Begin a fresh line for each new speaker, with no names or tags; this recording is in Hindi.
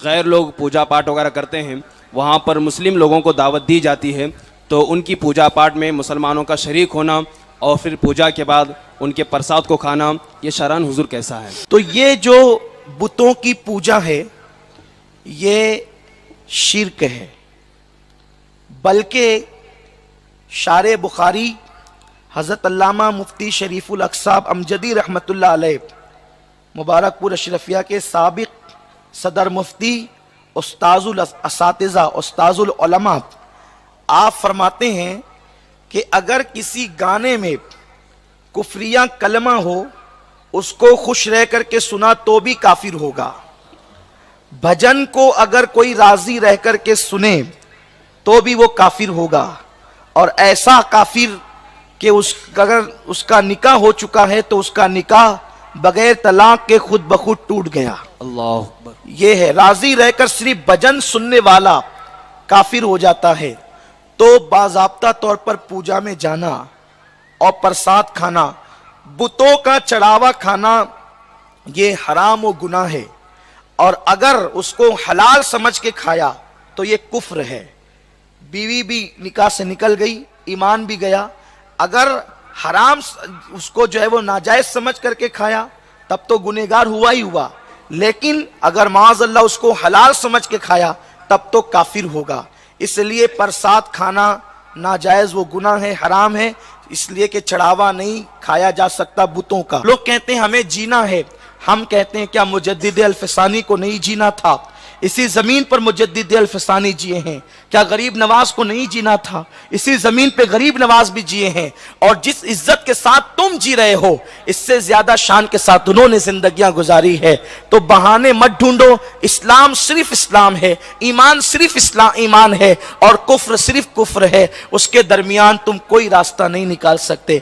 गैर लोग पूजा पाठ वगैरह करते हैं, वहाँ पर मुस्लिम लोगों को दावत दी जाती है, तो उनकी पूजा पाठ में मुसलमानों का शरीक होना और फिर पूजा के बाद उनके प्रसाद को खाना, ये शरअन हुजूर कैसा है?
तो ये जो बुतों की पूजा है ये शिर्क है, बल्कि शारे बुखारी हज़रत अल्लामा मुफ्ती शरीफुल अक़साब अमजदी रहमतुल्लाह अलैह मुबारकपुर अशरफिया के साबिक सदर मुफ्ती उस्ताजुल असातिज़ा उस्ताजुल उलमा, आप फरमाते हैं कि अगर किसी गाने में कुफरिया कलमा हो, उसको खुश रह करके सुना तो भी काफिर होगा। भजन को अगर कोई राजी रह करके सुने तो भी वो काफिर होगा, और ऐसा काफिर कि अगर उसका निकाह हो चुका है तो उसका निकाह बगैर तलाक के खुद ब खुद टूट गया।
अल्लाह अकबर।
ये है, राजी रहकर सिर्फ भजन सुनने वाला काफिर हो जाता है। तो बाज़ाब्ता तौर पर पूजा में जाना और प्रसाद खाना, बुतों का चढ़ावा खाना, ये हराम और गुनाह है, और अगर उसको हलाल समझ के खाया तो ये कुफ्र है। बीवी भी निकाह से निकल गई, ईमान भी गया। अगर हराम उसको जो है वो नाजायज समझ करके खाया तब तो गुनहगार हुआ ही हुआ, लेकिन अगर माज़अल्लाह उसको हलाल समझ के खाया तब तो काफिर होगा। इसलिए प्रसाद खाना नाजायज, वो गुनाह है, हराम है, इसलिए कि चढ़ावा नहीं खाया जा सकता बुतों का। लोग कहते हैं हमें जीना है, हम कहते हैं क्या मुजद्दिद अल-फसानी को नहीं जीना था? इसी जमीन पर मुजद्दिद अल-फसानी जिए हैं। क्या गरीब नवाज को नहीं जीना था? इसी जमीन पे गरीब नवाज भी जिए हैं। और जिस इज्जत के साथ तुम जी रहे हो, इससे ज्यादा शान के साथ उन्होंने जिंदगियां गुजारी है। तो बहाने मत ढूंढो, इस्लाम सिर्फ इस्लाम है, ईमान सिर्फ ईमान है, और कुफ्र सिर्फ कुफ्र है। उसके दरमियान तुम कोई रास्ता नहीं निकाल सकते।